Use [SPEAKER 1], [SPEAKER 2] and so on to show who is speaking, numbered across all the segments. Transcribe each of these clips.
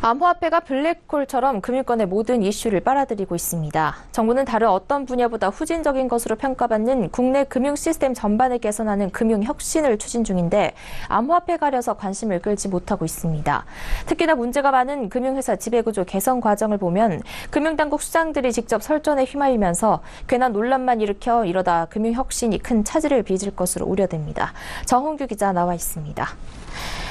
[SPEAKER 1] 암호화폐가 블랙홀처럼 금융권의 모든 이슈를 빨아들이고 있습니다. 정부는 다른 어떤 분야보다 후진적인 것으로 평가받는 국내 금융 시스템 전반을 개선하는 금융 혁신을 추진 중인데 암호화폐 가려서 관심을 끌지 못하고 있습니다. 특히나 문제가 많은 금융회사 지배구조 개선 과정을 보면 금융당국 수장들이 직접 설전에 휘말리면서 괜한 논란만 일으켜 이러다 금융 혁신이 큰 차질을 빚을 것으로 우려됩니다. 정홍규 기자 나와 있습니다.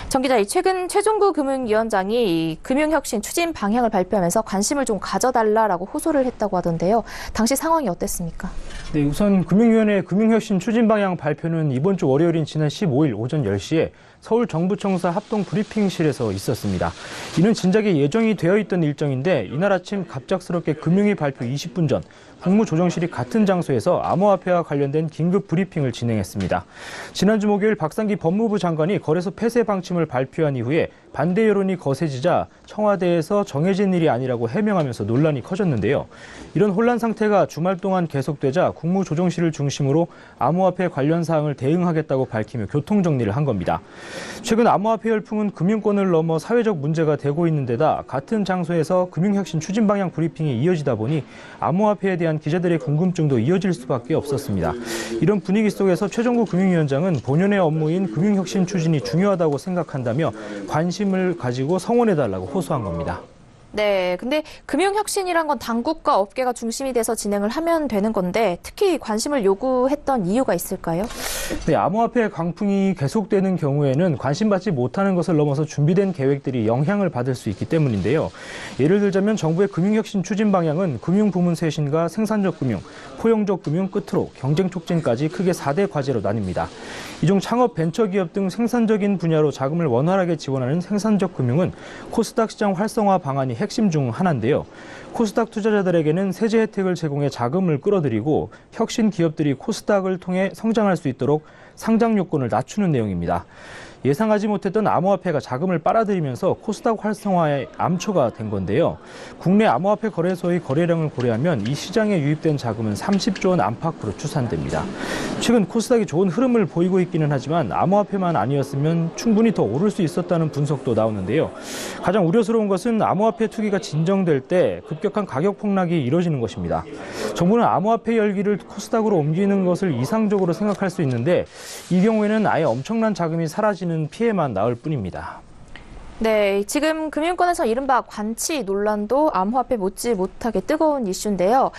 [SPEAKER 1] 정 기자, 최근 최종구 금융위원장이 금융혁신 추진 방향을 발표하면서 관심을 좀 가져달라라고 호소를 했다고 하던데요. 당시 상황이 어땠습니까?
[SPEAKER 2] 네, 우선 금융위원회 금융혁신 추진 방향 발표는 이번 주 월요일인 지난 15일 오전 10시에 서울정부청사 합동 브리핑실에서 있었습니다. 이는 진작에 예정이 되어 있던 일정인데 이날 아침 갑작스럽게 금융위 발표 20분 전 국무조정실이 같은 장소에서 암호화폐와 관련된 긴급 브리핑을 진행했습니다. 지난주 목요일 박상기 법무부 장관이 거래소 폐쇄 방침을 발표한 이후에 반대 여론이 거세지자 청와대에서 정해진 일이 아니라고 해명하면서 논란이 커졌는데요. 이런 혼란 상태가 주말 동안 계속되자 국무조정실을 중심으로 암호화폐 관련 사항을 대응하겠다고 밝히며 교통정리를 한 겁니다. 최근 암호화폐 열풍은 금융권을 넘어 사회적 문제가 되고 있는 데다 같은 장소에서 금융혁신 추진 방향 브리핑이 이어지다 보니 암호화폐에 대한 기자들의 궁금증도 이어질 수밖에 없었습니다. 이런 분위기 속에서 최종구 금융위원장은 본연의 업무인 금융혁신 추진이 중요하다고 생각한다며 관심을 가지고 성원해달라고 호소한 겁니다.
[SPEAKER 1] 네, 근데 금융혁신이란 건 당국과 업계가 중심이 돼서 진행을 하면 되는 건데 특히 관심을 요구했던 이유가 있을까요?
[SPEAKER 2] 네, 암호화폐 광풍이 계속되는 경우에는 관심받지 못하는 것을 넘어서 준비된 계획들이 영향을 받을 수 있기 때문인데요. 예를 들자면 정부의 금융혁신 추진 방향은 금융부문 쇄신과 생산적 금융, 포용적 금융 끝으로 경쟁 촉진까지 크게 4대 과제로 나뉩니다. 이 중 창업, 벤처기업 등 생산적인 분야로 자금을 원활하게 지원하는 생산적 금융은 코스닥 시장 활성화 방안이 핵심 중 하나인데요. 코스닥 투자자들에게는 세제 혜택을 제공해 자금을 끌어들이고 혁신 기업들이 코스닥을 통해 성장할 수 있도록 상장 요건을 낮추는 내용입니다. 예상하지 못했던 암호화폐가 자금을 빨아들이면서 코스닥 활성화의 암초가 된 건데요. 국내 암호화폐 거래소의 거래량을 고려하면 이 시장에 유입된 자금은 30조 원 안팎으로 추산됩니다. 최근 코스닥이 좋은 흐름을 보이고 있기는 하지만 암호화폐만 아니었으면 충분히 더 오를 수 있었다는 분석도 나오는데요. 가장 우려스러운 것은 암호화폐 투기가 진정될 때 급격한 가격 폭락이 이뤄지는 것입니다. 정부는 암호화폐 열기를 코스닥으로 옮기는 것을 이상적으로 생각할 수 있는데 이 경우에는 아예 엄청난 자금이 사라지는 피해만 나을 뿐입니다.
[SPEAKER 1] 네, 지금 금융권에서 이른바 관치 논란도 암호화폐 못지못하게 뜨거운 이슈인데요.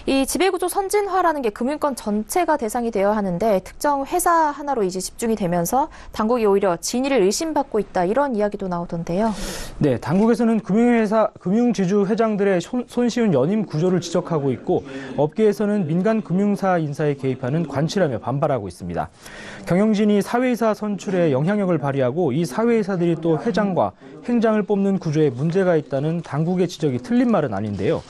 [SPEAKER 1] 이 지배구조 선진화라는 게 금융권 전체가 대상이 되어야 하는데 특정 회사 하나로 이제 집중이 되면서 당국이 오히려 진위를 의심받고 있다 이런 이야기도 나오던데요.
[SPEAKER 2] 네, 당국에서는 금융회사, 금융지주 회장들의 손쉬운 연임 구조를 지적하고 있고 업계에서는 민간 금융사 인사에 개입하는 관치라며 반발하고 있습니다. 경영진이 사회이사 선출에 영향력을 발휘하고 이 사회이사들이 또 회장과 행장을 뽑는 구조에 문제가 있다는 당국의 지적이 틀린 말은 아닌데요.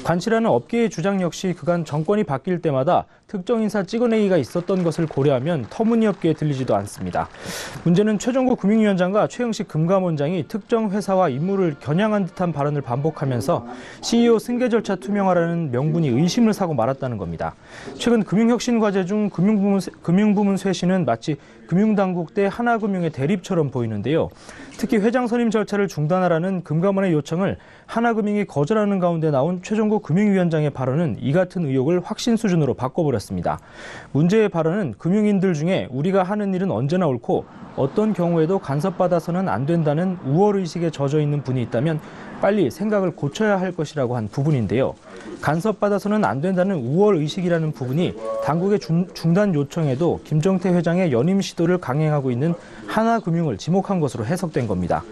[SPEAKER 2] 관치라는 업계의 주장 역시 그간 정권이 바뀔 때마다 특정 인사 찍어내기가 있었던 것을 고려하면 터무니없게 들리지도 않습니다. 문제는 최종구 금융위원장과 최영식 금감원장이 특정 회사와 임무를 겨냥한 듯한 발언을 반복하면서 CEO 승계 절차 투명화라는 명분이 의심을 사고 말았다는 겁니다. 최근 금융혁신 과제 중 금융부문 쇄신은 마치 금융당국 대 하나금융의 대립처럼 보이는데요. 특히 회장 선임 절차를 중단하라는 금감원의 요청을 하나금융이 거절하는 가운데 나온 최종구 금융위원장의 발언은 이 같은 의혹을 확신 수준으로 바꿔버렸습니다. 문제의 발언은 금융인들 중에 우리가 하는 일은 언제나 옳고 어떤 경우에도 간섭받아서는 안 된다는 우월의식에 젖어 있는 분이 있다면 빨리 생각을 고쳐야 할 것이라고 한 부분인데요. 간섭받아서는 안 된다는 우월의식이라는 부분이 당국의 중단 요청에도 김정태 회장의 연임 시도를 강행하고 있는 하나금융을 지목한 것으로 해석된 겁니다.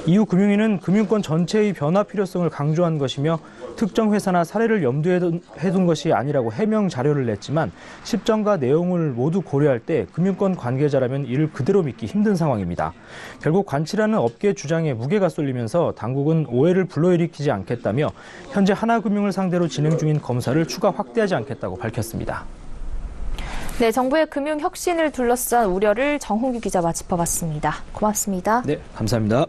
[SPEAKER 2] 이후 금융위는 금융권 전체의 변화 필요성을 강조한 것이며 특정 회사나 사례를 염두에 둔 것이 아니라고 해명 자료를 냈지만 십정과 내용을 모두 고려할 때 금융권 관계자라면 이를 그대로 믿기 힘든 상황입니다. 결국 관치라는 업계 주장에 무게가 쏠리면서 당국은 오해를 불러일으키지 않겠다며 현재 하나금융을 상대로 진행 중인 검사를 추가 확대하지 않겠다고 밝혔습니다.
[SPEAKER 1] 네, 정부의 금융 혁신을 둘러싼 우려를 정홍규 기자와 짚어봤습니다. 고맙습니다.
[SPEAKER 2] 네, 감사합니다.